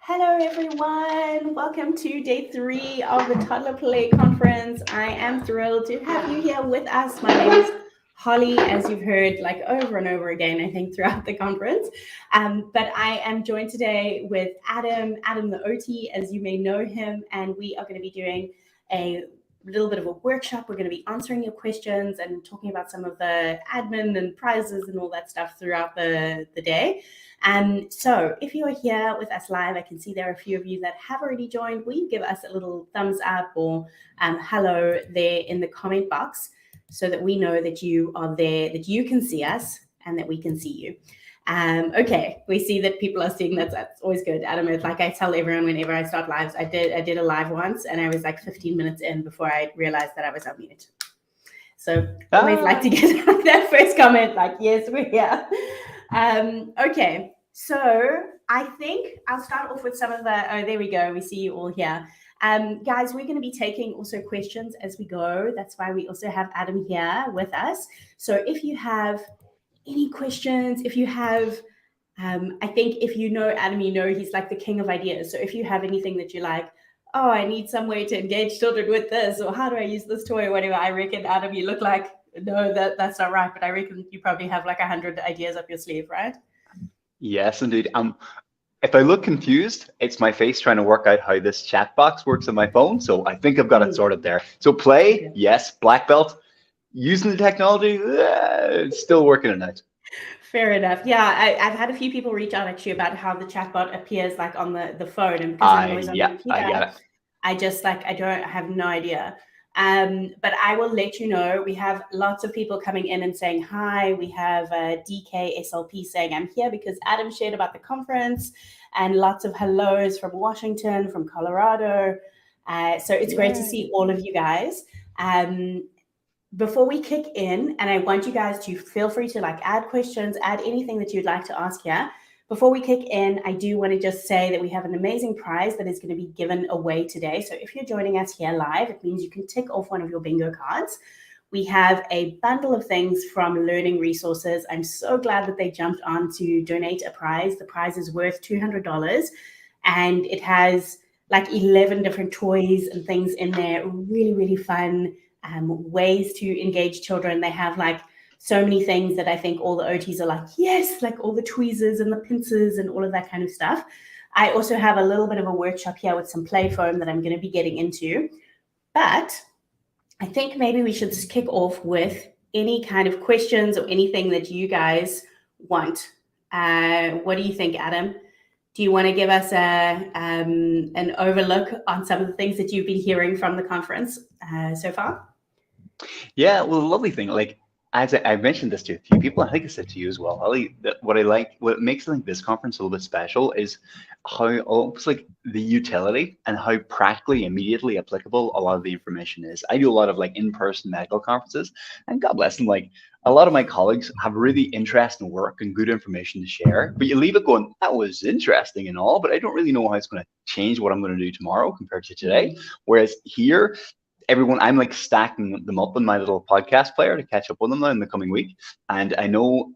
Hello, everyone. Welcome to day 3 of the Toddler Play Conference. I am thrilled to have you here with us. My name is Holly, as you've heard like over and over again, I think, throughout the conference. But I am joined today with Adam the OT, as you may know him, and we are going to be doing a little bit of a workshop. We're going to be answering your questions and talking about some of the admin and prizes and all that stuff throughout the day. So if you are here with us live, I can see there are a few of you that have already joined. Will you give us a little thumbs up or hello there in the comment box so that we know that you are there, that you can see us and that we can see you. Okay, we see that people are seeing that. That's always good. Adam, it's like I tell everyone whenever I start lives, I did a live once and I was like 15 minutes in before I realized that I was on mute. So always like to get that first comment, like, yes, we're here. Okay, so I think I'll start off with some of the, oh, there we go. We see you all here. Guys, we're going to be taking also questions as we go. That's why we also have Adam here with us. So if you have any questions, if you have, I think if you know Adam, you know he's like the king of ideas. So if you have anything that you like, oh, I need some way to engage children with this, or how do I use this toy, or whatever, I reckon, Adam, you look like, no, that's not right, but I reckon you probably have like 100 ideas up your sleeve, right? Yes, indeed. If I look confused, it's my face trying to work out how this chat box works on my phone. So I think I've got it sorted there. So play, yes, black belt. Using the technology, it's still working it out. Fair enough. Yeah, I've had a few people reach out actually about how the chatbot appears like on the phone, and because I'm always on the computer, I have no idea. But I will let you know. We have lots of people coming in and saying hi. We have DK SLP saying I'm here because Adam shared about the conference, and lots of hellos from Washington, from Colorado. So it's great to see all of you guys. Before we kick in, and I want you guys to feel free to like add questions, add anything that you'd like to ask here. Before we kick in, I do want to just say that we have an amazing prize that is going to be given away today. So if you're joining us here live, it means you can tick off one of your bingo cards. We have a bundle of things from Learning Resources. I'm so glad that they jumped on to donate a prize. The prize is worth $200 and it has like 11 different toys and things in there. Really, really fun ways to engage children. They have like so many things that I think all the OTs are like, yes, like all the tweezers and the pincers and all of that kind of stuff. I also have a little bit of a workshop here with some play foam that I'm going to be getting into. But I think maybe we should just kick off with any kind of questions or anything that you guys want. What do you think, Adam? Do you want to give us an overlook on some of the things that you've been hearing from the conference so far? Yeah, well, the lovely thing, like as I mentioned this to a few people, I think I said to you as well, Holly, that what makes I think this conference a little bit special is how almost like the utility and how practically immediately applicable a lot of the information is. I do a lot of like in-person medical conferences, and God bless them, like a lot of my colleagues have really interesting work and good information to share, but you leave it going, that was interesting and all, but I don't really know how it's going to change what I'm going to do tomorrow compared to today. Whereas here, everyone, I'm like stacking them up in my little podcast player to catch up with them now in the coming week. And I know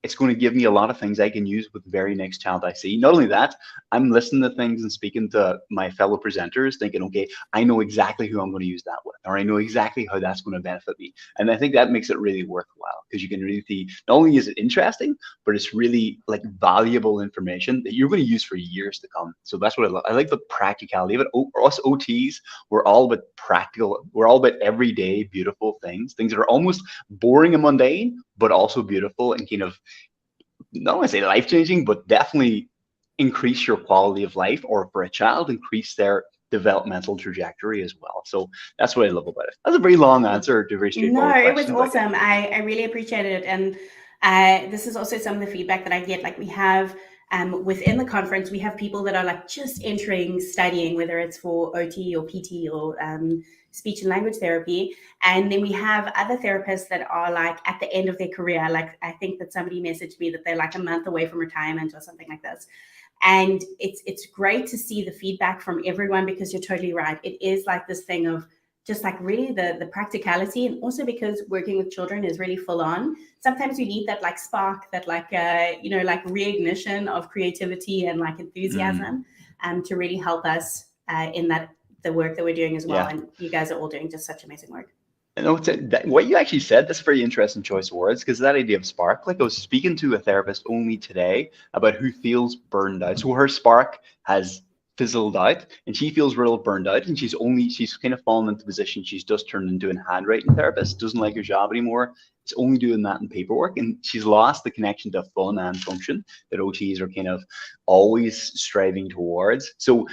it's going to give me a lot of things I can use with the very next child I see. Not only that, I'm listening to things and speaking to my fellow presenters thinking, okay, I know exactly who I'm going to use that with, or I know exactly how that's going to benefit me. And I think that makes it really worthwhile because you can really see, not only is it interesting, but it's really like valuable information that you're going to use for years to come. So that's what I love. I like the practicality of it. Us OTs, we're all about practical, we're all about everyday beautiful things that are almost boring and mundane, but also beautiful and kind of, not want to say life-changing, but definitely increase your quality of life, or for a child, increase their developmental trajectory as well. So that's what I love about it. That's a very long answer to a very straightforward question. No, it was awesome. I really appreciated it. And this is also some of the feedback that I get. Like we have within the conference, we have people that are like just entering studying, whether it's for OT or PT or speech and language therapy. And then we have other therapists that are like at the end of their career. Like I think that somebody messaged me that they're like a month away from retirement or something like this. And it's great to see the feedback from everyone because you're totally right. It is like this thing of just like really the practicality, and also because working with children is really full on. Sometimes you need that like spark, that like like reignition of creativity and like enthusiasm, to really help us in the work that we're doing as well. Yeah. And you guys are all doing just such amazing work. No, what you actually said, that's a very interesting choice of words, because that idea of spark, like I was speaking to a therapist only today about who feels burned out. So her spark has fizzled out and she feels real burned out, and she's kind of fallen into position. She's just turned into a handwriting therapist, doesn't like her job anymore. It's only doing that in paperwork, and she's lost the connection to fun and function that OTs are kind of always striving towards. So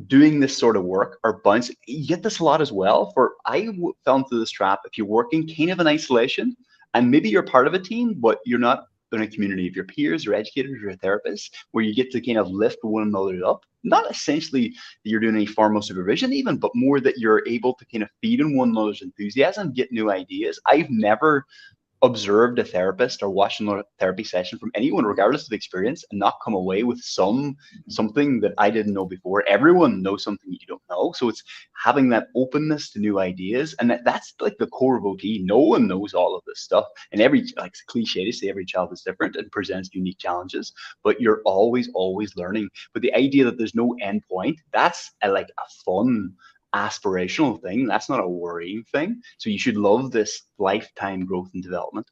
doing this sort of work or bounce, you get this a lot as well. Fell into this trap. If you're working kind of in isolation and maybe you're part of a team, but you're not in a community of your peers, your educators, your therapists, where you get to kind of lift one another up. Not essentially that you're doing any formal supervision even, but more that you're able to kind of feed on one another's enthusiasm, get new ideas. I've never observed a therapist or watched another therapy session from anyone, regardless of the experience, and not come away with something that I didn't know before. Everyone knows something you don't know. So it's having that openness to new ideas. And that's like the core of OT. No one knows all of this stuff. And like it's cliche to say every child is different and presents unique challenges, but you're always learning. But the idea that there's no end point, that's like a fun aspirational thing. That's not a worrying thing. So you should love this lifetime growth and development.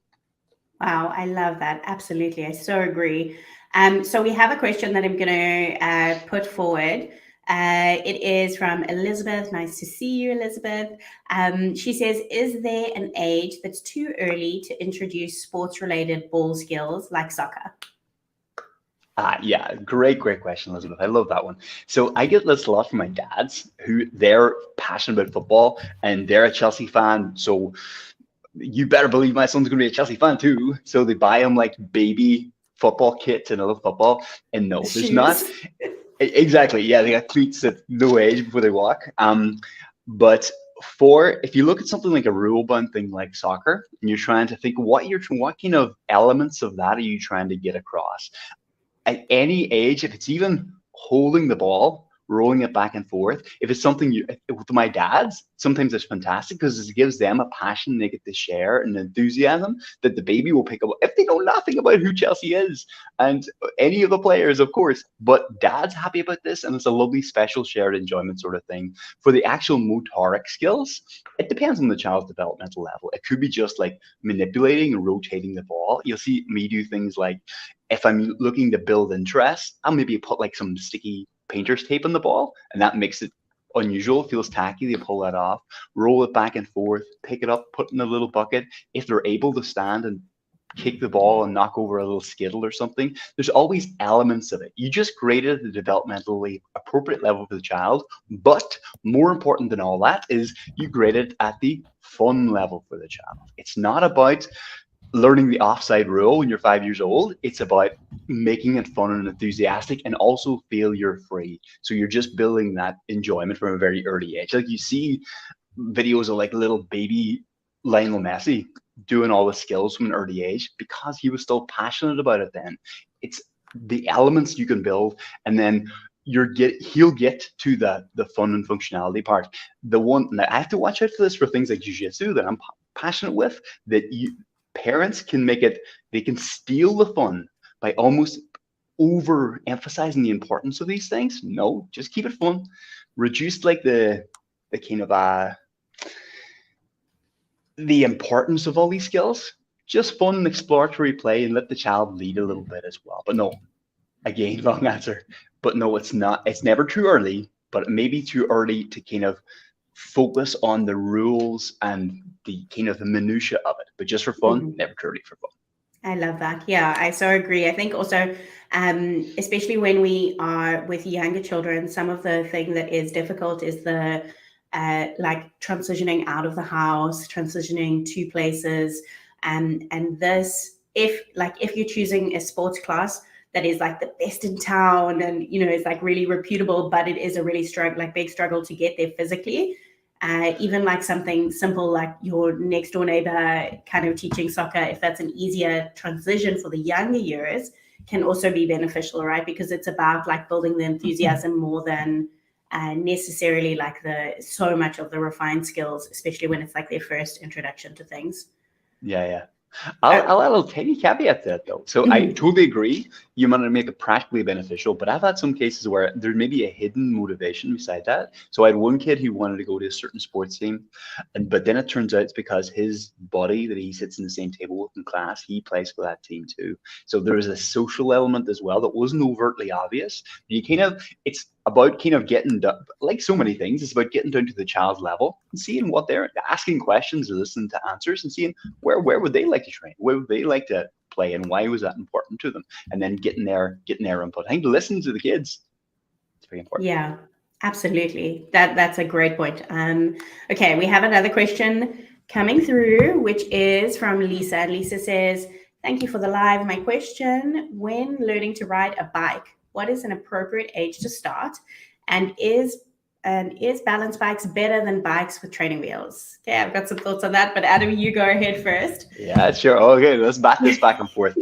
Wow, I love that. Absolutely. I so agree. So we have a question that I'm going to put forward. It is from Elizabeth. Nice to see you, Elizabeth. She says, is there an age that's too early to introduce sports-related ball skills like soccer? Yeah, great question, Elizabeth. I love that one. So I get this a lot from my dads, who they're passionate about football and they're a Chelsea fan. So you better believe my son's going to be a Chelsea fan too. So they buy him like baby football kits and other football. And no, there's not. Exactly. Yeah, they got cleats at no age before they walk. But if you look at something like a rule bound thing like soccer, and you're trying to think what kind of elements of that are you trying to get across? At any age, if it's even holding the ball, rolling it back and forth, if it's something with my dads, sometimes it's fantastic because it gives them a passion they get to share and enthusiasm that the baby will pick up if they know nothing about who Chelsea is and any of the players, of course. But dad's happy about this, and it's a lovely, special, shared enjoyment sort of thing. For the actual motoric skills, it depends on the child's developmental level. It could be just like manipulating and rotating the ball. You'll see me do things like, if I'm looking to build interest, I'll maybe put like some sticky painter's tape on the ball, and that makes it unusual, feels tacky. They pull that off, roll it back and forth, pick it up, put in a little bucket. If they're able to stand and kick the ball and knock over a little skittle or something, there's always elements of it. You just graded the developmentally appropriate level for the child, but more important than all that is you graded at the fun level for the child. It's not about learning the offside rule when you're 5 years old. It's about making it fun and enthusiastic and also failure free. So you're just building that enjoyment from a very early age. Like you see videos of like little baby Lionel Messi doing all the skills from an early age because he was still passionate about it then. It's the elements you can build, and then he'll get to the fun and functionality part. The one now, I have to watch out for this for things like jiu-jitsu that I'm passionate with, that parents can they can steal the fun by almost overemphasizing the importance of these things. No, just keep it fun. Reduce like the kind of the importance of all these skills. Just fun and exploratory play, and let the child lead a little bit as well. But no, again, long answer. But no, it's not. It's never too early, but it may be too early to kind of focus on the rules and the kind of the minutia of it. But just for fun, never too early for fun. I love that. Yeah, I so agree. I think also, especially when we are with younger children, some of the thing that is difficult is the like transitioning out of the house, transitioning to places, and this, if you're choosing a sports class that is like the best in town and it's like really reputable, but it is a really big struggle to get there physically. Even like something simple like your next door neighbor kind of teaching soccer, if that's an easier transition for the younger years, can also be beneficial, right? Because it's about like building the enthusiasm more than necessarily like so much of the refined skills, especially when it's like their first introduction to things. Yeah. I'll add a little tiny caveat to that though. So I totally agree. You want to make it practically beneficial, but I've had some cases where there may be a hidden motivation beside that. So I had one kid who wanted to go to a certain sports team, but then it turns out it's because his buddy that he sits in the same table with in class, he plays for that team too. So there is a social element as well that wasn't overtly obvious. It's about kind of getting down, like so many things, it's about getting down to the child's level and seeing what they're asking questions, listening to answers, and seeing where would they like to train, where would they like to play, and why was that important to them, and then getting their input. I think listening to the kids, it's very important. Yeah, absolutely. That's a great point. Okay, we have another question coming through, which is from Lisa. Lisa says, "Thank you for the live. My question: when learning to ride a bike, what is an appropriate age to start? And is balance bikes better than bikes with training wheels?" Okay, I've got some thoughts on that, but Adam, you go ahead first. Yeah, sure. Okay, let's bat this back and forth.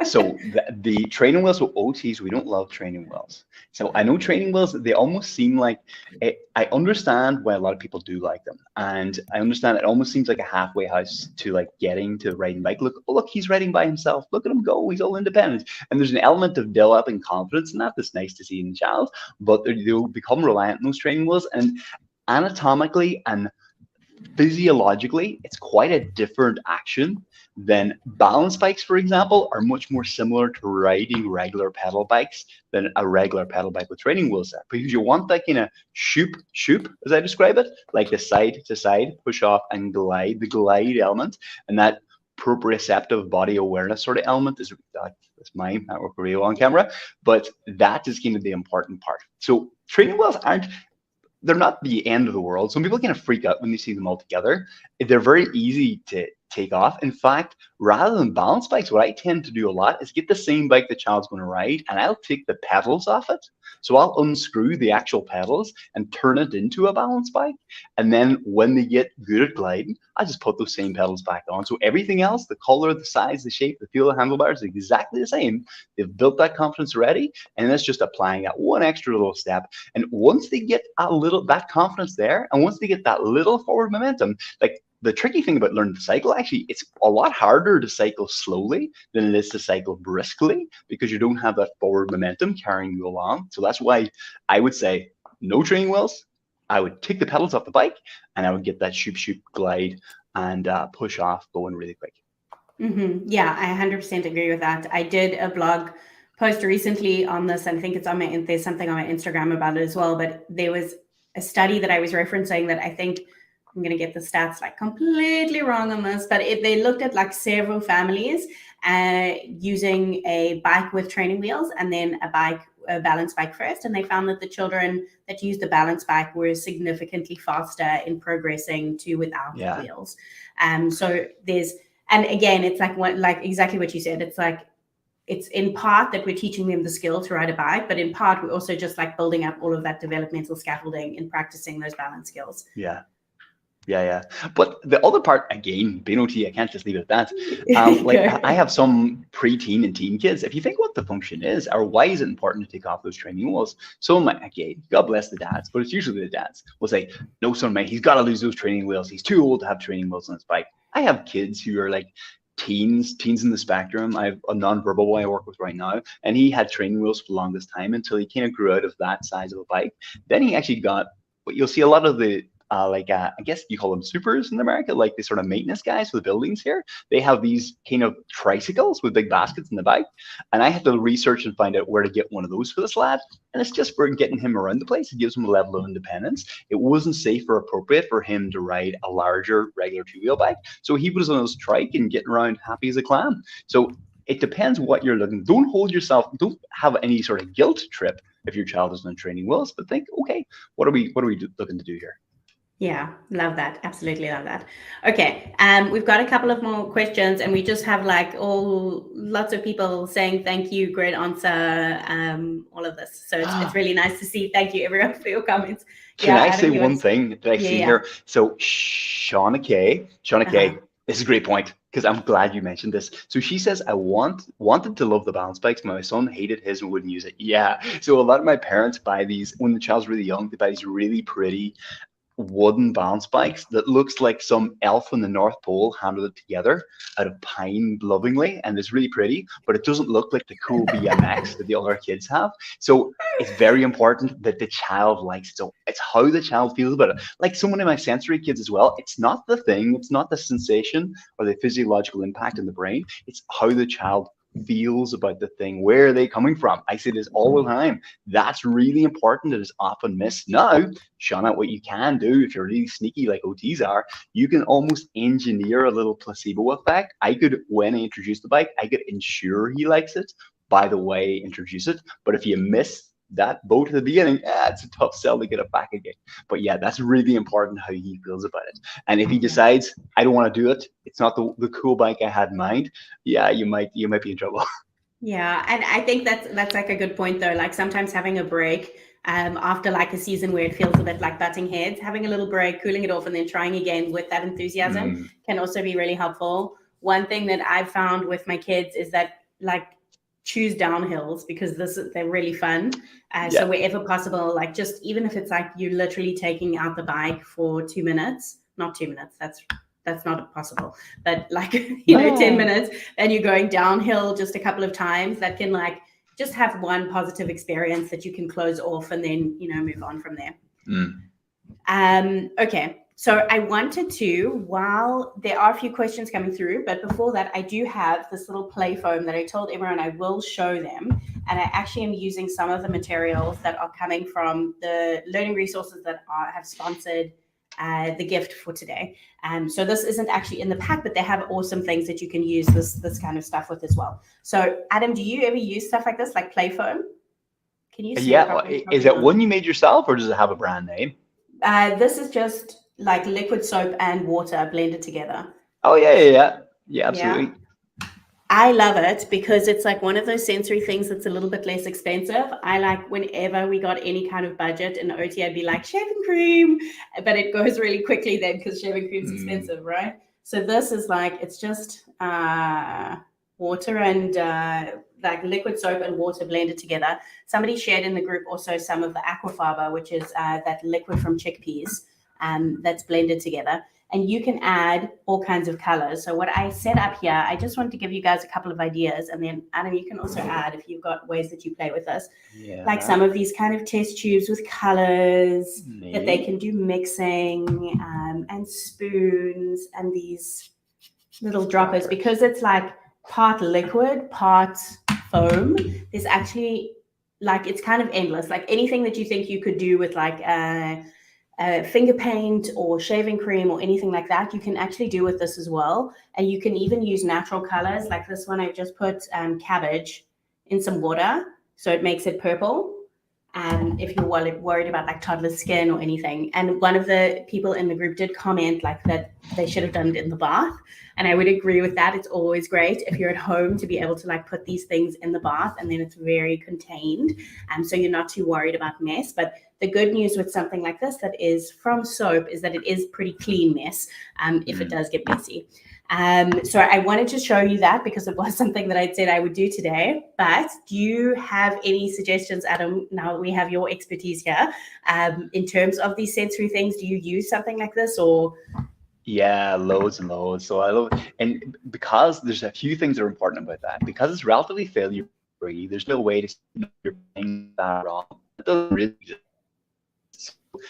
So the training wheels with OTs, we don't love training wheels. So I know training wheels, they almost seem like, I understand why a lot of people do like them. And I understand it almost seems like a halfway house to like getting to riding bike. Look, he's riding by himself. Look at him go. He's all independent. And there's an element of developing confidence in that that's nice to see in the child, but they'll become reliant on those training wheels. And anatomically and physiologically, it's quite a different action than balance bikes, for example, are much more similar to riding regular pedal bikes than a regular pedal bike with training wheels there. Because you want that kind of shoop, as I describe it, like the side to side, push off and glide, the glide element, and that proprioceptive body awareness sort of element is that's mine, I work really well on camera, but that is kind of the important part. So training wheels they're not the end of the world. Some people kind of freak out when they see them all together. They're very easy to take off. In fact, rather than balance bikes, what I tend to do a lot is get the same bike the child's going to ride, and I'll take the pedals off it. So I'll unscrew the actual pedals and turn it into a balance bike. And then when they get good at gliding, I just put those same pedals back on. So everything else, the color, the size, the shape, the feel of the handlebars is exactly the same. They've built that confidence already, and it's just applying that one extra little step. And once they get that confidence there, and once they get that little forward momentum, like the tricky thing about learning to cycle, actually, it's a lot harder to cycle slowly than it is to cycle briskly because you don't have that forward momentum carrying you along. So that's why I would say no training wheels. I would take the pedals off the bike and I would get that shoop glide and push off going really quick. Mm-hmm. Yeah, I 100% agree with that. I did a blog post recently on this, and I think there's something on my Instagram about it as well, but there was a study that I was referencing that I think I'm going to get the stats like completely wrong on this, but they looked at like several families using a bike with training wheels and then a balance bike first. And they found that the children that used the balance bike were significantly faster in progressing to without wheels. So and again, it's like exactly what you said. It's like, it's in part that we're teaching them the skill to ride a bike, but in part we're also just like building up all of that developmental scaffolding and practicing those balance skills. Yeah. But the other part, again, being OT, I can't just leave it at that. I have some pre-teen and teen kids. If you think what the function is, or why is it important to take off those training wheels? So again, God bless the dads, but it's usually the dads will say, no, son, mate, he's got to lose those training wheels. He's too old to have training wheels on his bike. I have kids who are like teens in the spectrum. I have a non-verbal boy I work with right now, and he had training wheels for the longest time until he kind of grew out of that size of a bike. Then he actually got, what you'll see a lot of the I guess you call them supers in America, like the sort of maintenance guys for the buildings here. They have these kind of tricycles with big baskets in the back. And I had to research and find out where to get one of those for this lad. And it's just for getting him around the place. It gives him a level of independence. It wasn't safe or appropriate for him to ride a larger regular two-wheel bike. So he was on his trike and getting around happy as a clam. So it depends what you're looking. Don't don't have any sort of guilt trip if your child is on training wheels, but think, okay, what are we looking to do here? Yeah, love that. Absolutely love that. Okay, we've got a couple of more questions, and we just have like lots of people saying thank you, great answer, all of this. So it's really nice to see. Thank you, everyone, for your comments. Can I say one thing that I see here? So Shauna K, This is a great point because I'm glad you mentioned this. So she says, I wanted to love the balance bikes. My son hated his and wouldn't use it. Yeah. So a lot of my parents buy these when the child's really young. They buy these really pretty wooden balance bikes that looks like some elf in the North Pole handled it together out of pine lovingly, and it's really pretty, but it doesn't look like the cool BMX that the other kids have. So it's very important that the child likes it. So it's how the child feels about it. Like someone of my sensory kids as well, it's not the thing, it's not the sensation or the physiological impact in the brain, it's how the child feels about the thing. Where are they coming from? I say this all the time. That's really important. It is often missed. Now, Shauna, what you can do if you're really sneaky like OTs are, you can almost engineer a little placebo effect. I could, when I introduce the bike, I could ensure he likes it. By the way, introduce it. But if you miss that boat at the beginning, it's a tough sell to get it back again. But yeah, that's really important how he feels about it. And if he decides, I don't want to do it, it's not the cool bike I had in mind, yeah, you might be in trouble. Yeah, and I think that's like a good point though. Like sometimes having a break after like a season where it feels a bit like butting heads, having a little break, cooling it off, and then trying again with that enthusiasm Mm, can also be really helpful. One thing that I've found with my kids is that like choose downhills because they're really fun. So yeah. wherever possible, like just even if it's like you're literally taking out the bike for 2 minutes, not 2 minutes, that's not possible, but like No, 10 no. minutes and you're going downhill just a couple of times, that can like just have one positive experience that you can close off and then move on from there. Mm, Okay, so I wanted to, while there are a few questions coming through, but before that, I do have this little play foam that I told everyone I will show them. And I actually am using some of the materials that are coming from the learning resources that have sponsored the gift for today. So this isn't actually in the pack, but they have awesome things that you can use this kind of stuff with as well. So Adam, do you ever use stuff like this, like play foam? Can you see it yeah. properly? Is Probably it not. one you made yourself, or does it have a brand name? This is just like liquid soap and water blended together. Oh yeah, yeah, yeah, yeah, Yeah. absolutely. I love it because it's like one of those sensory things that's a little bit less expensive. I like whenever we got any kind of budget in OT, I'd be like shaving cream, but it goes really quickly then because shaving cream's Mm, expensive, right? So this is like, it's just water and like liquid soap and water blended together. Somebody shared in the group also some of the aquafaba, which is that liquid from chickpeas that's blended together. And you can add all kinds of colors. So what I set up here, I just wanted to give you guys a couple of ideas. And then Adam, you can also add if you've got ways that you play with this, like yeah, some of these kind of test tubes with colors that they maybe. can do mixing and spoons and these little droppers Droppers. because it's like part liquid, part foam. There's actually like it's kind of endless. Like anything that you think you could do with like finger paint or shaving cream or anything like that, you can actually do with this as well. And you can even use natural colors. Like this one, I just put cabbage in some water, so it makes it purple. If you're worried about like toddler skin or anything. And one of the people in the group did comment like that they should have done it in the bath. And I would agree with that. It's always great if you're at home to be able to like put these things in the bath and then it's very contained. So you're not too worried about mess. But the good news with something like this that is from soap is that it is pretty clean mess if it Mm. does get messy. So I wanted to show you that because it was something that I'd said I would do today. But do you have any suggestions, Adam? Now we have your expertise here. In terms of these sensory things, do you use something like this or? Yeah, loads and loads. So I love, and because there's a few things that are important about that. Because it's relatively failure free, there's no way to know you're playing that wrong. It doesn't really exist.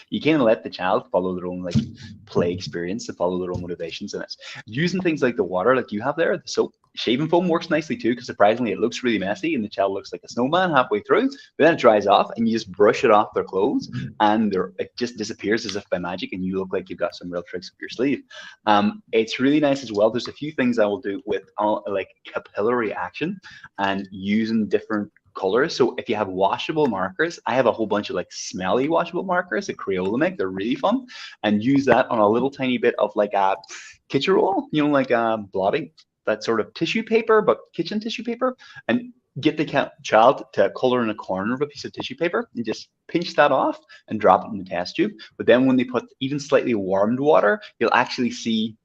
You can let the child follow their own like play experience to follow their own motivations, and it's using things like the water like you have there, the soap. Shaving foam works nicely too because surprisingly it looks really messy and the child looks like a snowman halfway through, but then it dries off and you just brush it off their clothes and it just disappears as if by magic and you look like you've got some real tricks up your sleeve. It's really nice as well. There's a few things I will do with like capillary action and using different colors. So if you have washable markers, I have a whole bunch of like smelly washable markers that Crayola make. They're really fun, and use that on a little tiny bit of like a kitchen roll, like blotting, that sort of tissue paper, but kitchen tissue paper, and get the child to color in a corner of a piece of tissue paper and just pinch that off and drop it in the test tube. But then when they put even slightly warmed water, you'll actually see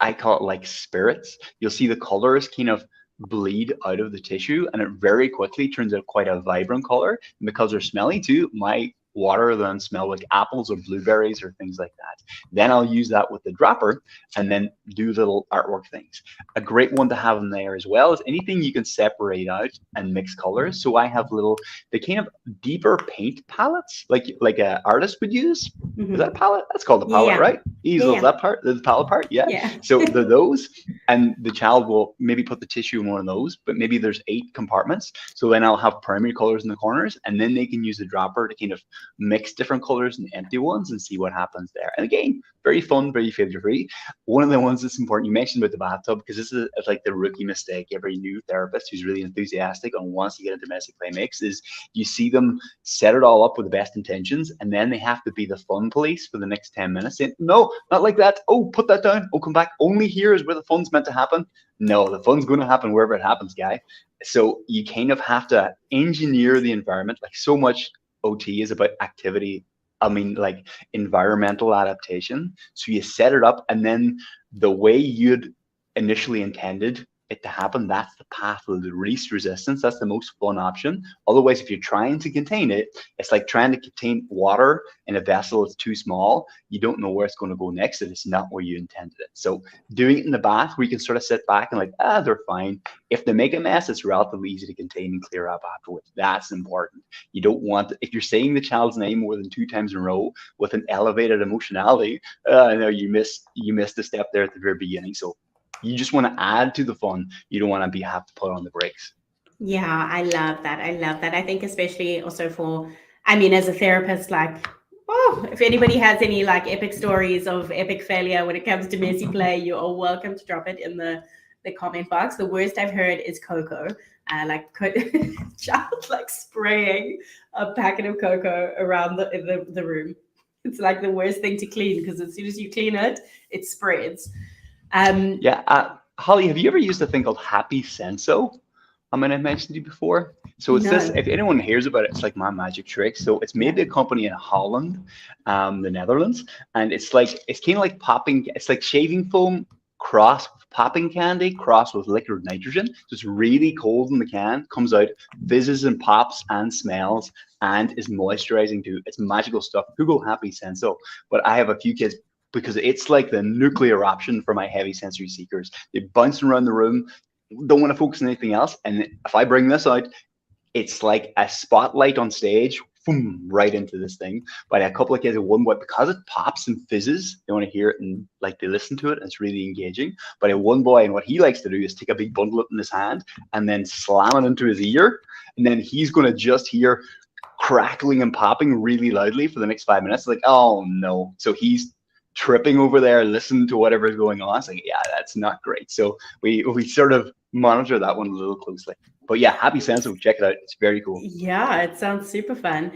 I call it like spirits. You'll see the colors kind of bleed out of the tissue, and it very quickly turns out quite a vibrant color. And because they're smelly too, my water then smell like apples or blueberries or things like that. Then I'll use that with the dropper and then do little artwork things. A great one to have in there as well is anything you can separate out and mix colors. So I have little, the kind of deeper paint palettes like a artist would use. Is that a palette? That's called a palette, Yeah. right? Easel, Yeah. that part, the palette part, yeah. Yeah. So those, and the child will maybe put the tissue in one of those, but maybe there's 8 compartments. So then I'll have primary colors in the corners, and then they can use the dropper to kind of mix different colors and empty ones and see what happens there. And again, very fun, very failure free. One of the ones that's important, you mentioned about the bathtub, because this is like the rookie mistake every new therapist who's really enthusiastic and wants to get a domestic play mix is you see them set it all up with the best intentions, and then they have to be the fun police for the next 10 minutes saying, no, not like that. Oh, put that down. Oh, come back. Only here is where the fun's meant to happen. No, the fun's going to happen wherever it happens, guy. So you kind of have to engineer the environment. Like so much OT is about activity. I mean, like environmental adaptation. So you set it up, and then the way you'd initially intended it to happen, that's the path of the least resistance. That's the most fun option. Otherwise, if you're trying to contain it, it's like trying to contain water in a vessel that's too small. You don't know where it's going to go next, and it's not where you intended it. So doing it in the bath, we can sort of sit back and like, they're fine. If they make a mess, it's relatively easy to contain and clear up afterwards. That's important. You don't want, if you're saying the child's name more than 2 times in a row with an elevated emotionality, no, you missed a step there at the very beginning. So you just want to add to the fun. You don't want to have to put on the brakes. Yeah, I love that. I love that. I think especially also for, I mean, as a therapist, like, oh, if anybody has any like epic stories of epic failure when it comes to messy play, you are welcome to drop it in the comment box. The worst I've heard is cocoa. Like child like spraying a packet of cocoa around the room. It's like the worst thing to clean because as soon as you clean it, it spreads. Yeah, Holly, have you ever used a thing called Happy Senso? I mean, I mentioned to you before. So it's this, No. if anyone hears about it, it's like my magic trick. So it's made Yeah. by a company in Holland, the Netherlands. And it's kind of like popping, it's like shaving foam cross with popping candy, cross with liquid nitrogen. So it's really cold in the can, comes out, fizzes and pops and smells, and is moisturizing too. It's magical stuff. Google Happy Senso. But I have a few kids because it's like the nuclear option for my heavy sensory seekers. They bounce around the room, don't want to focus on anything else. And if I bring this out, it's like a spotlight on stage, boom, right into this thing. But a couple of kids at one boy, because it pops and fizzes, they want to hear it and like they listen to it. And it's really engaging. But at one boy, and what he likes to do is take a big bundle in his hand and then slam it into his ear. And then he's going to just hear crackling and popping really loudly for the next 5 minutes. Like, oh no. So he's tripping over there, listening to whatever's going on. It's like, yeah, that's not great. So we sort of monitor that one a little closely. But yeah, Happy Sense, check it out. It's very cool. Yeah, it sounds super fun.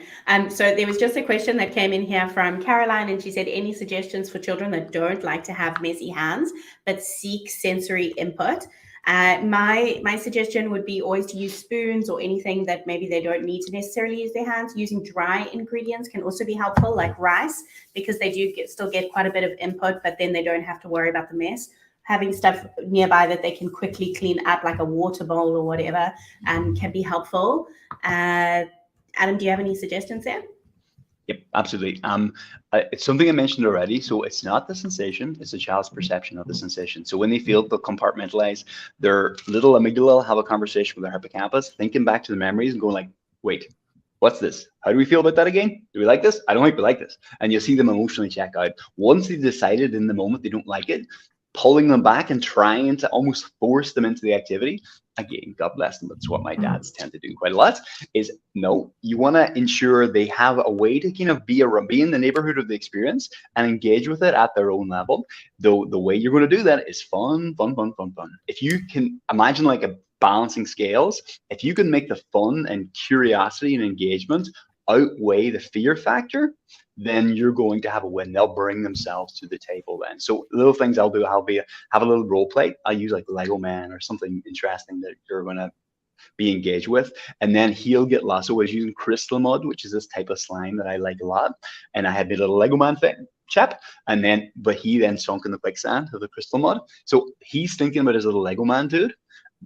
So there was just a question that came in here from Caroline, and she said, any suggestions for children that don't like to have messy hands but seek sensory input? My suggestion would be always to use spoons or anything that maybe they don't need to necessarily use their hands. Using dry ingredients can also be helpful, like rice, because they do still get quite a bit of input, but then they don't have to worry about the mess. Having stuff nearby that they can quickly clean up, like a water bowl or whatever, can be helpful. Adam, do you have any suggestions there? Yep, absolutely. It's something I mentioned already. So it's not the sensation, it's the child's perception of the sensation. So when they feel they'll compartmentalize, their little amygdala will have a conversation with their hippocampus, thinking back to the memories and going like, wait, what's this? How do we feel about that again? Do we like this? I don't think we like this. And you'll see them emotionally check out. Once they've decided in the moment they don't like it, pulling them back and trying to almost force them into the activity. Again, God bless them, that's what my dads tend to do quite a lot, is no, you want to ensure they have a way to kind of be in the neighborhood of the experience and engage with it at their own level. Though the way you're going to do that is fun. If you can imagine like a balancing scales, if you can make the fun and curiosity and engagement outweigh the fear factor, then you're going to have a win. They'll bring themselves to the table then. So little things I'll do, have a little role play. I use like Lego Man or something interesting that you're going to be engaged with. And then he'll get lost. So I was using crystal mud, which is this type of slime that I like a lot. And I had my little Lego Man thing. chap. And then, but he then sunk in the quicksand of the crystal mud. So he's thinking about his little Lego man dude.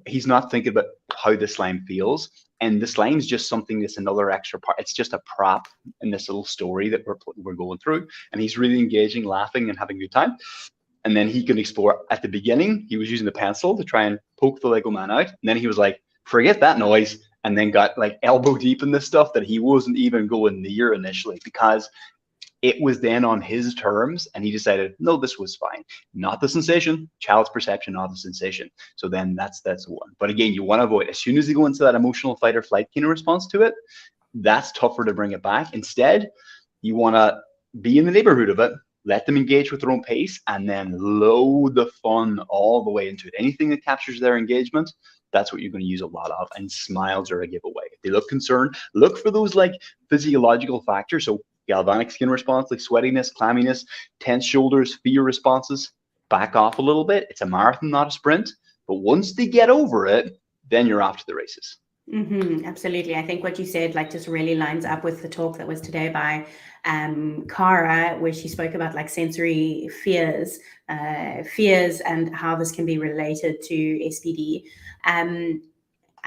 He's not thinking about how the slime feels. And the slime's just something that's another extra part. It's just a prop in this little story that we're going through. And he's really engaging, laughing, and having a good time. And then he can explore. At the beginning, he was using the pencil to try and poke the Lego man out. And then he was like, forget that noise. And then got like elbow deep in this stuff that he wasn't even going near initially, because it was then on his terms, and he decided, no, this was fine. Not the sensation, child's perception, not the sensation. So then that's one. But again, you want to avoid, as soon as you go into that emotional fight or flight kind of response to it, that's tougher to bring it back. Instead, you want to be in the neighborhood of it, let them engage with their own pace, and then load the fun all the way into it. Anything that captures their engagement, that's what you're going to use a lot of. And smiles are a giveaway. If they look concerned, look for those like physiological factors. So galvanic skin response, like sweatiness, clamminess, tense shoulders, fear responses. Back off a little bit. It's a marathon, not a sprint. But once they get over it, then you're off to the races. Absolutely. I think what you said like just really lines up with the talk that was today by Cara, where she spoke about like sensory fears and how this can be related to SPD.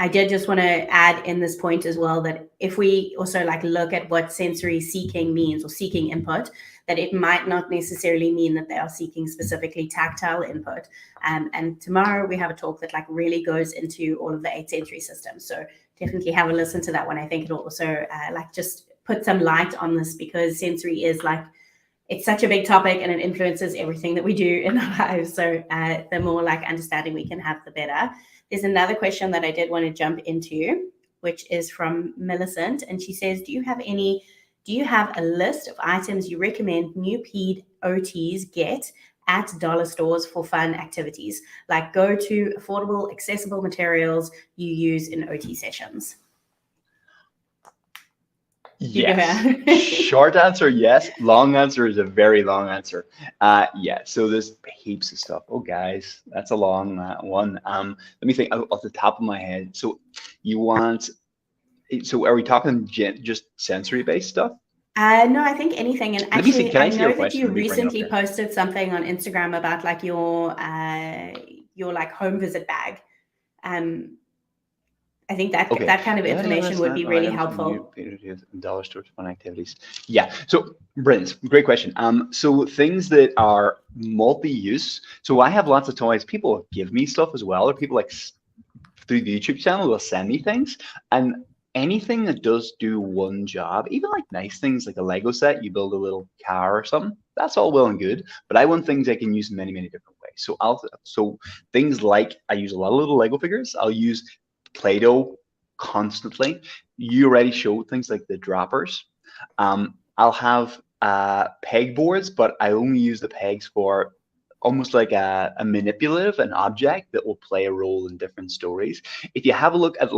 I did just want to add in this point as well that if we also like look at what sensory seeking means, or seeking input, that it might not necessarily mean that they are seeking specifically tactile input. And tomorrow we have a talk that like really goes into all of the 8 sensory systems. So definitely have a listen to that one. I think it'll also like just put some light on this, because sensory is like, it's such a big topic and it influences everything that we do in our lives. So the more like understanding we can have, the better. There's another question that I did want to jump into, which is from Millicent. And she says, do you have a list of items you recommend new PED OTs get at dollar stores for fun activities? Like go to affordable, accessible materials you use in OT sessions. Yes. Short answer, yes. Long answer is a very long answer. Yeah. So there's heaps of stuff. Oh, guys, that's a long one. Let me think off the top of my head. So you want? So are we talking just sensory-based stuff? No, I think anything. And actually, Can I I see know your that question? you Let me bring it up recently here. posted something on Instagram about like your like home visit bag. I think that Okay. that kind of information would be really Items helpful. Dollar stores fun activities. Yeah. So, brilliant. Great question. So things that are multi-use. So I have lots of toys. People give me stuff as well, or people like through the YouTube channel will send me things, and anything that does do one job, even like nice things like a Lego set, you build a little car or something. That's all well and good, but I want things I can use in many, many different ways. So things like I use a lot of little Lego figures. I'll use Play-Doh constantly. You already showed things like the droppers. I'll have pegboards, but I only use the pegs for almost like a manipulative, an object that will play a role in different stories. If you have a look at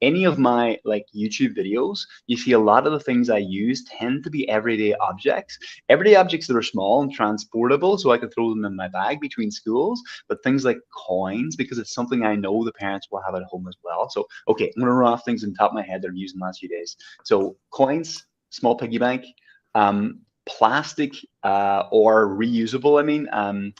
any of my like YouTube videos, you see a lot of the things I use tend to be everyday objects that are small and transportable, so I can throw them in my bag between schools. But things like coins, because it's something I know the parents will have at home as well. So okay, I'm gonna run off things on top of my head that I've used in the last few days. So coins, small piggy bank, plastic or reusable,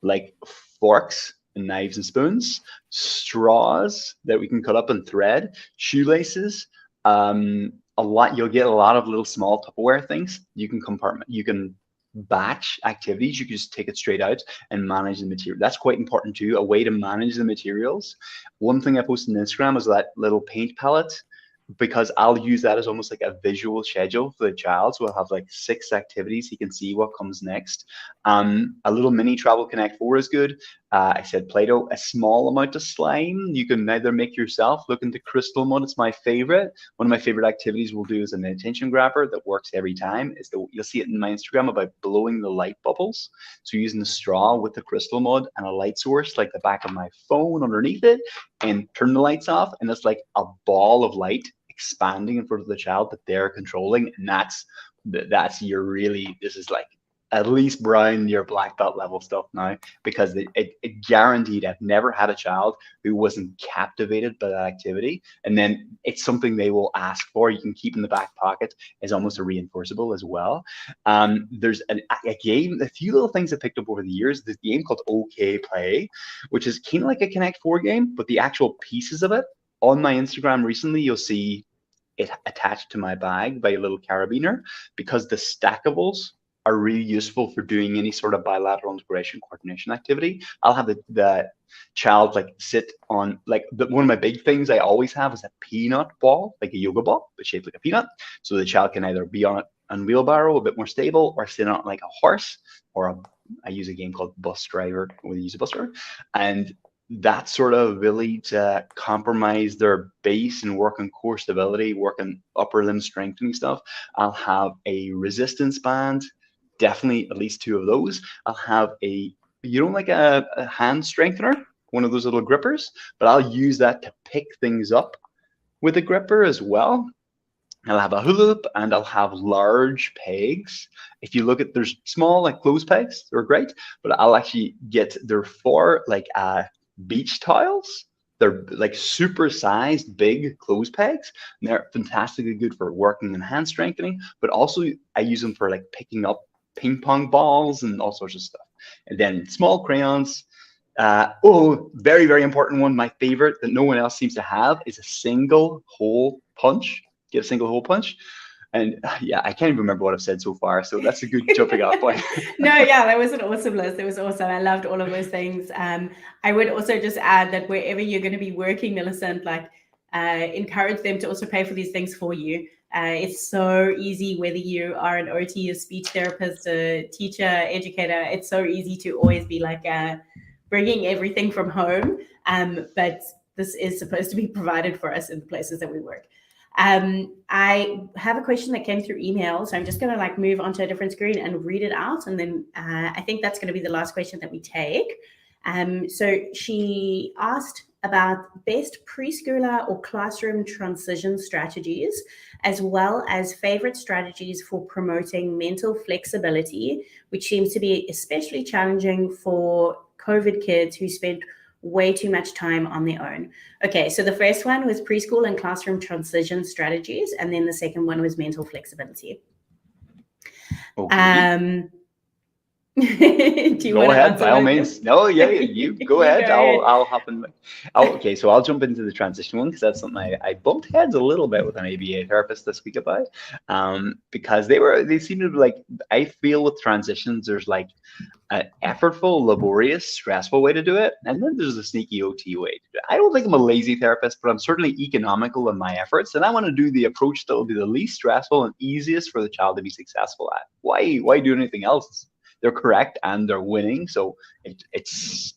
like forks and knives and spoons, straws that we can cut up and thread, shoelaces, you'll get a lot of little small Tupperware things. You can batch activities. You can just take it straight out and manage the material. That's quite important too, a way to manage the materials. One thing I posted on Instagram was that little paint palette, because I'll use that as almost like a visual schedule for the child. So I'll have like 6 activities. He can see what comes next. A little mini Travel Connect 4 is good. I said Play-Doh, a small amount of slime. You can either make yourself. Look into crystal mud. It's my favorite. One of my favorite activities we'll do is an attention grabber that works every time. You'll see it in my Instagram about blowing the light bubbles. So using the straw with the crystal mud and a light source like the back of my phone underneath it, and turn the lights off, and it's like a ball of light expanding in front of the child that they're controlling. And this is like at least brown, your black belt level stuff now, because it guaranteed I've never had a child who wasn't captivated by that activity. And then it's something they will ask for. You can keep in the back pocket as almost a reinforceable as well. There's a game, a few little things I picked up over the years. This game called OK Play, which is kind of like a Connect 4 game, but the actual pieces of it on my Instagram recently, you'll see it attached to my bag by a little carabiner, because the stackables are really useful for doing any sort of bilateral integration coordination activity. I'll have the child like sit on like one of my big things I always have is a peanut ball, like a yoga ball, but shaped like a peanut. So the child can either be on it on wheelbarrow, a bit more stable, or sit on it like a horse, or I use a game called Bus Driver, where they use a bus driver. And that sort of ability to compromise their base and work on core stability, work on upper limb strengthening stuff. I'll have a resistance band, definitely at least 2 of those. I'll have like a hand strengthener, one of those little grippers, but I'll use that to pick things up with a gripper as well. I'll have a hula hoop, and I'll have large pegs. If you look at, there's small like clothes pegs, they're great, but I'll actually get, they're for like beach tiles. They're like super sized big clothes pegs, and they're fantastically good for working and hand strengthening, but also I use them for like picking up ping pong balls and all sorts of stuff. And then small crayons. Very, very important one, my favorite that no one else seems to have, is a single hole punch. Get a single hole punch. And yeah, I can't even remember what I've said so far. So that's a good jumping off point. No, yeah, that was an awesome list. It was awesome. I loved all of those things. I would also just add that wherever you're going to be working, Millicent, like encourage them to also pay for these things for you. It's so easy, whether you are an OT, a speech therapist, a teacher, educator, it's so easy to always be like bringing everything from home. But this is supposed to be provided for us in the places that we work. I have a question that came through email, so I'm just going to like move onto a different screen and read it out, and then I think that's going to be the last question that we take. So she asked about best preschooler or classroom transition strategies, as well as favorite strategies for promoting mental flexibility, which seems to be especially challenging for COVID kids who spend way too much time on their own. Okay, so the first one was preschool and classroom transition strategies, and then the second one was mental flexibility. Okay. Do you Go want ahead, to by all means. No, yeah, you go ahead. I'll hop in. Okay, so I'll jump into the transition one, because that's something I bumped heads a little bit with an ABA therapist this week about, because they seem to be like, I feel with transitions there's like an effortful, laborious, stressful way to do it, and then there's a sneaky OT way to do it. I don't think I'm a lazy therapist, but I'm certainly economical in my efforts, and I want to do the approach that will be the least stressful and easiest for the child to be successful at. Why do anything else? They're correct and they're winning, so it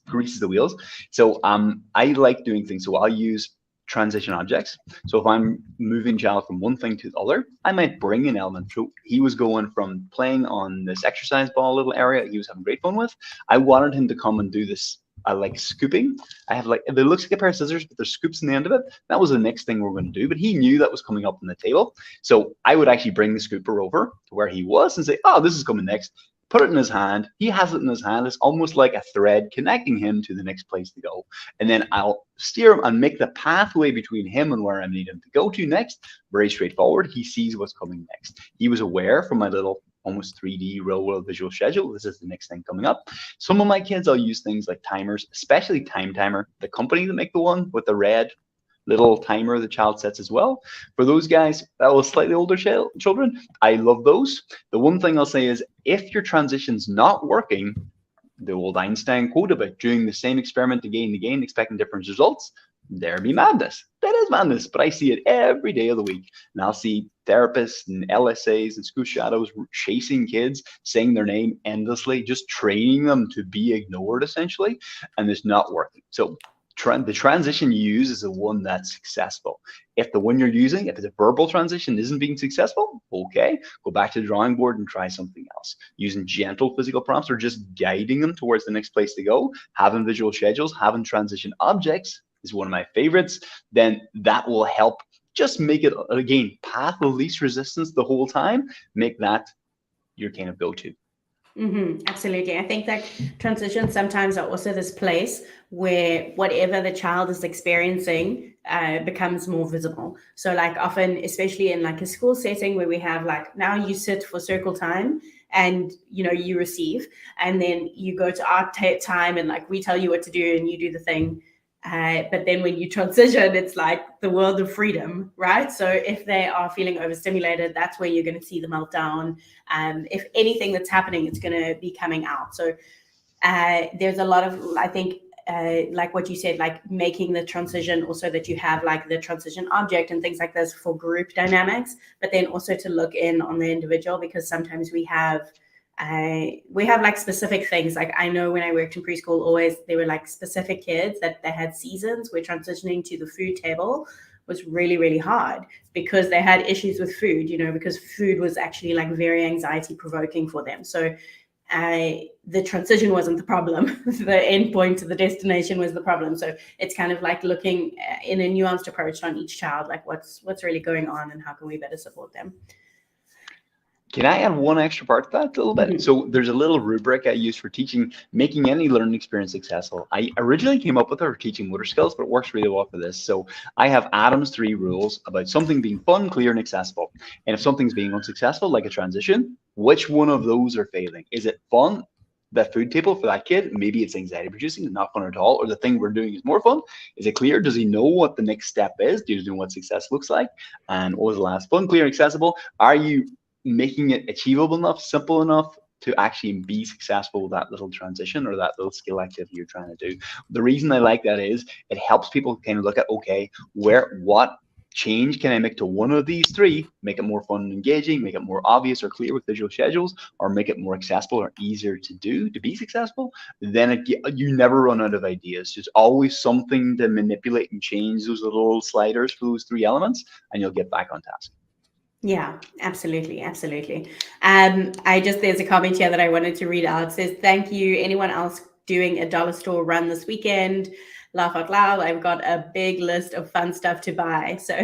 greases the wheels. So I like doing things. So I'll use transition objects. So if I'm moving child from one thing to the other, I might bring an element. So he was going from playing on this exercise ball little area he was having great fun with. I wanted him to come and do this like scooping. I have like, it looks like a pair of scissors, but there's scoops in the end of it. That was the next thing we're going to do, but he knew that was coming up on the table. So I would actually bring the scooper over to where he was and say, oh, this is coming next. Put it in his hand. He has it in his hand. It's almost like a thread connecting him to the next place to go. And then I'll steer him and make the pathway between him and where I need him to go to next very straightforward. He sees what's coming next. He was aware from my little almost 3D real world visual schedule, this is the next thing coming up. Some of my kids, I'll use things like timers, especially Time Timer, the company that make the one with the red little timer the child sets as well. For those guys that was slightly older children, I love those. The one thing I'll say is if your transition's not working, the old Einstein quote about doing the same experiment again and again, expecting different results, there be madness. That is madness, but I see it every day of the week. And I'll see therapists and LSAs and school shadows chasing kids, saying their name endlessly, just training them to be ignored essentially, and it's not working. So the transition you use is the one that's successful. If the one you're using, if it's a verbal transition isn't being successful, okay, go back to the drawing board and try something else. Using gentle physical prompts or just guiding them towards the next place to go, having visual schedules, having transition objects is one of my favorites. Then that will help just make it, again, path of least resistance the whole time. Make that your kind of go-to. Absolutely. I think that transitions sometimes are also this place where whatever the child is experiencing becomes more visible. So, like, often, especially in like a school setting where we have like, now you sit for circle time and you receive, and then you go to art time, and like we tell you what to do and you do the thing. But then when you transition, it's like the world of freedom, right? So if they are feeling overstimulated, that's where you're going to see the meltdown. If anything that's happening, it's going to be coming out. So there's a lot of, I think, like what you said, like making the transition also that you have like the transition object and things like this for group dynamics, but then also to look in on the individual, because sometimes we have like specific things. Like I know when I worked in preschool, always there were like specific kids that they had seasons where transitioning to the food table was really, really hard because they had issues with food, because food was actually like very anxiety provoking for them. So the transition wasn't the problem. The end point to the destination was the problem. So it's kind of like looking in a nuanced approach on each child, like what's really going on and how can we better support them. Can I add one extra part to that a little bit? So there's a little rubric I use for teaching, making any learning experience successful. I originally came up with it for teaching motor skills, but it works really well for this. So I have Adam's 3 rules about something being fun, clear, and accessible. And if something's being unsuccessful, like a transition, which one of those are failing? Is it fun? That food table for that kid, maybe it's anxiety producing, not fun at all, or the thing we're doing is more fun. Is it clear? Does he know what the next step is? Do you know what success looks like? And what was the last? Fun, clear, and accessible. Are you making it achievable enough, simple enough to actually be successful with that little transition or that little skill activity you're trying to do? The reason I like that is it helps people kind of look at, okay, what change can I make to one of these 3, make it more fun and engaging, make it more obvious or clear with visual schedules, or make it more accessible or easier to do to be successful. Then you never run out of ideas. There's always something to manipulate and change those little sliders for those 3 elements, and you'll get back on task. Yeah, absolutely, absolutely. There's a comment here that I wanted to read out. It says, thank you. Anyone else doing a dollar store run this weekend? Laugh out loud. I've got a big list of fun stuff to buy. So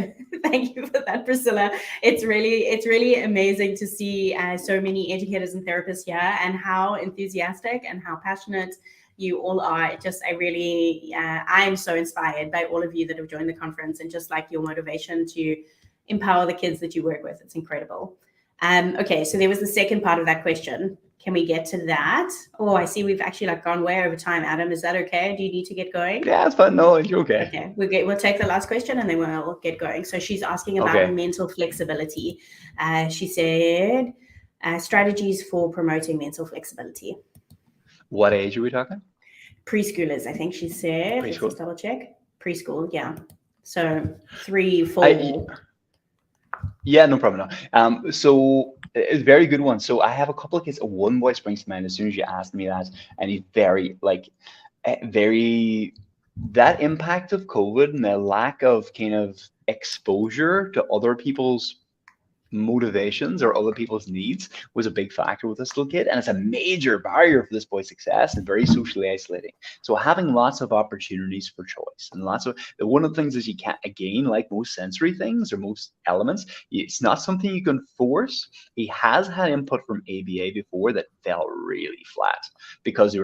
thank you for that, Priscilla. It's really amazing to see so many educators and therapists here and how enthusiastic and how passionate you all are. I am so inspired by all of you that have joined the conference and just like your motivation to empower the kids that you work with. It's incredible. Okay, so there was the second part of that question. Can we get to that? Oh, I see we've actually like gone way over time. Adam, is that okay? Do you need to get going? Yeah, it's fine. No, you're okay. Okay, we'll take the last question and then we'll get going. So she's asking about mental flexibility. She said strategies for promoting mental flexibility. What age are we talking? Preschoolers, I think she said. Let's just double check. Preschool, yeah. So 3, 4. Yeah, no problem. No. So it's a very good one. So I have a couple of kids. One boy springs to mind as soon as you asked me that, and he's very that impact of COVID and the lack of kind of exposure to other people's motivations or other people's needs was a big factor with this little kid, and it's a major barrier for this boy's success and very socially isolating. So having lots of opportunities for choice and one of the things is you can't, again, like most sensory things or most elements, it's not something you can force. He has had input from ABA before that fell really flat because he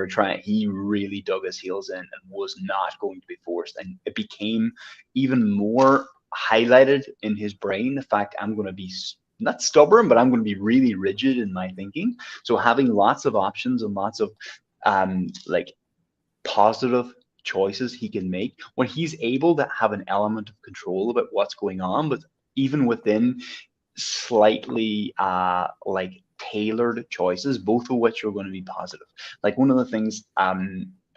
really dug his heels in and was not going to be forced, and it became even more highlighted in his brain the fact I'm going to be not stubborn, but I'm going to be really rigid in my thinking. So having lots of options and lots of positive choices he can make when he's able to have an element of control about what's going on, but even within slightly tailored choices, both of which are going to be positive. Like one of the things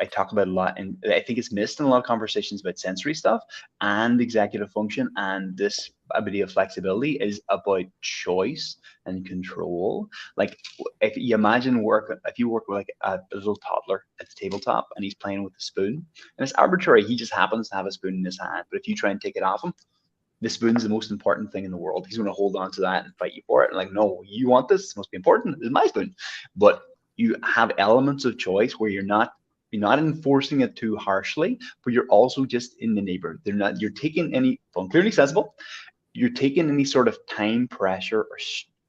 I talk about a lot, and I think it's missed in a lot of conversations about sensory stuff and executive function, and this ability of flexibility is about choice and control. Like if you imagine if you work with like a little toddler at the tabletop and he's playing with a spoon, and it's arbitrary, he just happens to have a spoon in his hand, but if you try and take it off him, the spoon's the most important thing in the world. He's going to hold on to that and fight you for it. And like, no, you want this? It's most important. It's my spoon. But you have elements of choice where you're not enforcing it too harshly, but you're also just in the neighborhood. You're taking any fun, clearly accessible. You're taking any sort of time pressure or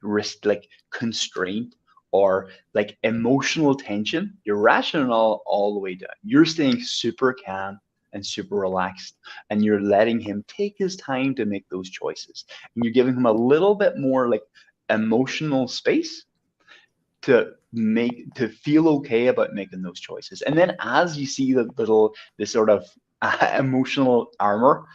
risk, like constraint or like emotional tension, you're rationing all the way down. You're staying super calm and super relaxed, and you're letting him take his time to make those choices. And you're giving him a little bit more like emotional space to feel okay about making those choices. And then as you see this sort of emotional armor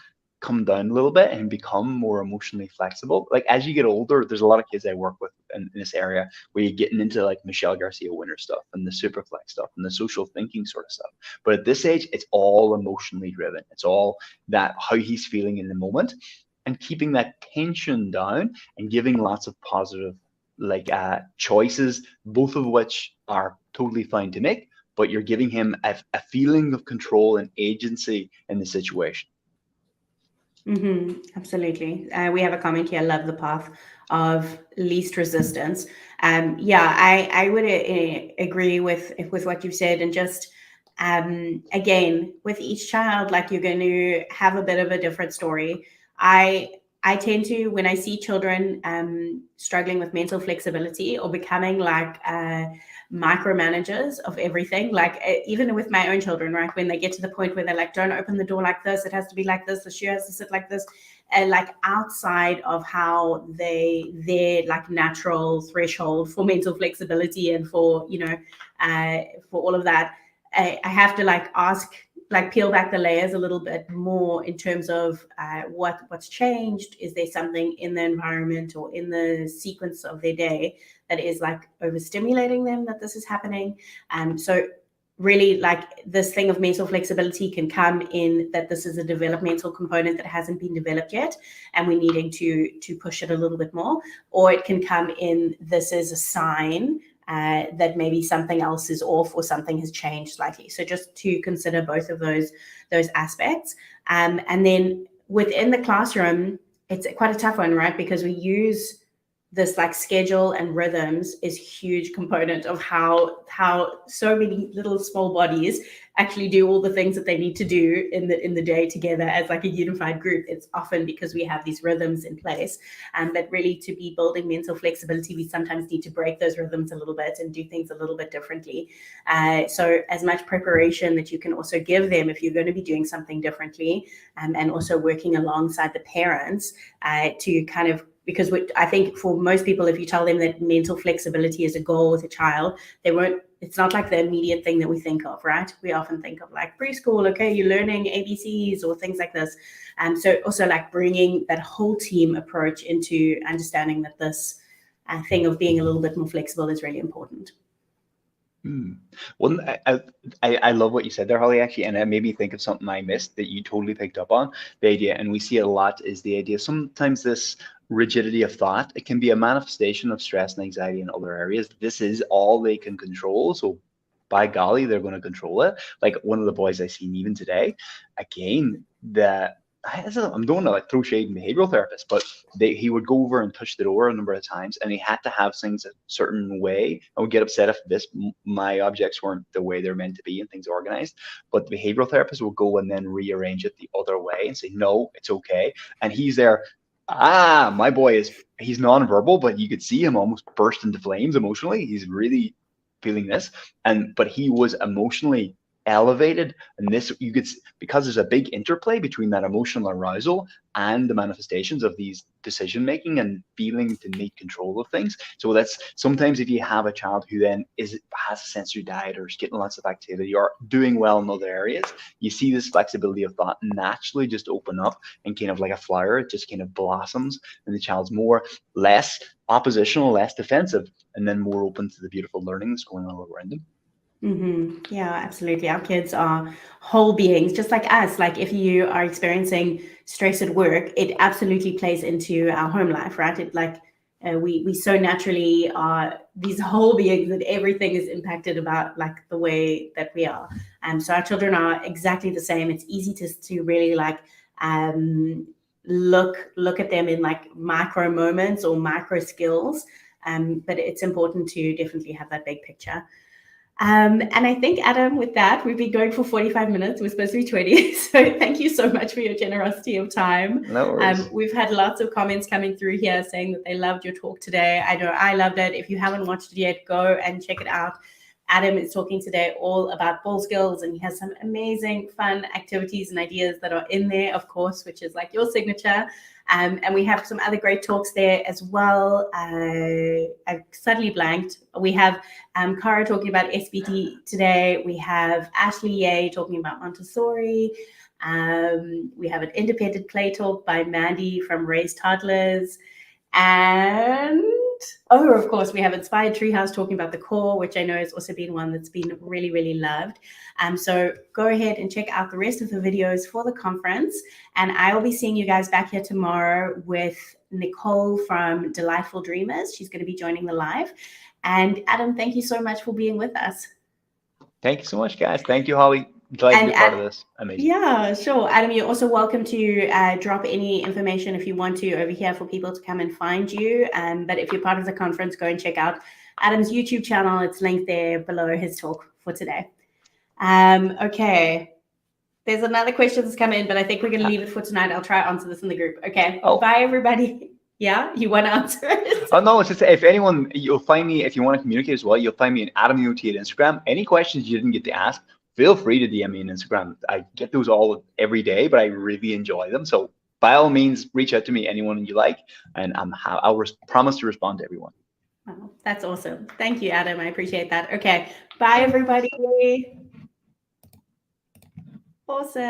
come down a little bit and become more emotionally flexible, like as you get older, there's a lot of kids I work with in this area where you're getting into like Michelle Garcia Winner stuff and the superflex stuff and the social thinking sort of stuff. But at this age, it's all emotionally driven. It's all that how he's feeling in the moment, and keeping that tension down and giving lots of positive like choices, both of which are totally fine to make, but you're giving him a feeling of control and agency in the situation. Absolutely. We have a comment here. Love the path of least resistance. Yeah, I would agree with what you've said, and just again, with each child, like you're going to have a bit of a different story. I tend to, when I see children struggling with mental flexibility or becoming like micromanagers of everything, like even with my own children, right? When they get to the point where they're like, don't open the door like this, it has to be like this, the shoe has to sit like this, and like outside of how their like natural threshold for mental flexibility and for, you know, for all of that, I have to like ask, like peel back the layers a little bit more in terms of what's changed. Is there something in the environment or in the sequence of their day that is like overstimulating them that this is happening? So really, like, this thing of mental flexibility can come in that this is a developmental component that hasn't been developed yet, and we're needing to push it a little bit more. Or it can come in, this is a sign that maybe something else is off or something has changed slightly. So just to consider both of those aspects. And then within the classroom, it's quite a tough one, right? Because we use this like schedule and rhythms is huge component of how so many little small bodies actually do all the things that they need to do in the day together as like a unified group. It's often because we have these rhythms in place, but really to be building mental flexibility, we sometimes need to break those rhythms a little bit and do things a little bit differently. So as much preparation that you can also give them if you're going to be doing something differently, and also working alongside the parents to kind of, because I think for most people, if you tell them that mental flexibility is a goal with a child, they won't, it's not like the immediate thing that we think of, right? We often think of like preschool, okay, you're learning ABCs or things like this. So also like bringing that whole team approach into understanding that this thing of being a little bit more flexible is really important. Well, I love what you said there, Holly, actually, and it made me think of something I missed that you totally picked up on. The idea, and we see it a lot, is the idea sometimes this rigidity of thought, it can be a manifestation of stress and anxiety in other areas. This is all they can control, so by golly, they're going to control it. Like one of the boys I seen even today, again, I'm don't want to like throw shade in behavioral therapists, but he would go over and touch the door a number of times, and he had to have things a certain way. I would get upset if my objects weren't the way they're meant to be and things organized. But the behavioral therapist will go and then rearrange it the other way and say, no, it's okay. And he's there. My boy he's nonverbal, but you could see him almost burst into flames emotionally. He's really feeling this, but he was emotionally elevated, and this you could, because there's a big interplay between that emotional arousal and the manifestations of these decision making and feeling to need control of things. So that's sometimes if you have a child who then has a sensory diet or is getting lots of activity or doing well in other areas, you see this flexibility of thought naturally just open up, and kind of like a flower, it just kind of blossoms, and the child's less oppositional, less defensive, and then more open to the beautiful learning that's going on around them. Yeah, absolutely. Our kids are whole beings, just like us. Like if you are experiencing stress at work, it absolutely plays into our home life, right? It like we so naturally are these whole beings that everything is impacted about like the way that we are. And so our children are exactly the same. It's easy to really like look at them in like micro moments or micro skills. But it's important to definitely have that big picture. And I think, Adam, with that, we've been going for 45 minutes. We're supposed to be 20. So thank you so much for your generosity of time. No worries. We've had lots of comments coming through here saying that they loved your talk today. I know I loved it. If you haven't watched it yet, go and check it out. Adam is talking today all about ball skills, and he has some amazing, fun activities and ideas that are in there, of course, which is like your signature. And we have some other great talks there as well. I've suddenly blanked. We have Cara talking about SBT today. We have Ashley Ye talking about Montessori. We have an independent play talk by Mandy from Raised Toddlers. And of course, we have Inspired Treehouse talking about the core, which I know has also been one that's been really, really loved. So go ahead and check out the rest of the videos for the conference. And I will be seeing you guys back here tomorrow with Nicole from Delightful Dreamers. She's going to be joining the live. And Adam, thank you so much for being with us. Thank you so much, guys. Thank you, Holly. Glad to be part of this. Amazing. Yeah, sure. Adam, you're also welcome to drop any information if you want to over here for people to come and find you. But if you're part of the conference, go and check out Adam's YouTube channel. It's linked there below his talk for today. Okay. There's another question that's come in, but I think we're going to leave it for tonight. I'll try to answer this in the group. Okay. Oh. Bye, everybody. Yeah, you want to answer it? Oh, no, it's just if anyone, you'll find me, if you want to communicate as well, you'll find me at AdamUT at Instagram. Any questions you didn't get to ask, feel free to DM me on Instagram. I get those all every day, but I really enjoy them. So by all means, reach out to me, anyone you like, and I'll promise to respond to everyone. Oh, that's awesome. Thank you, Adam. I appreciate that. Okay. Bye, everybody. Awesome.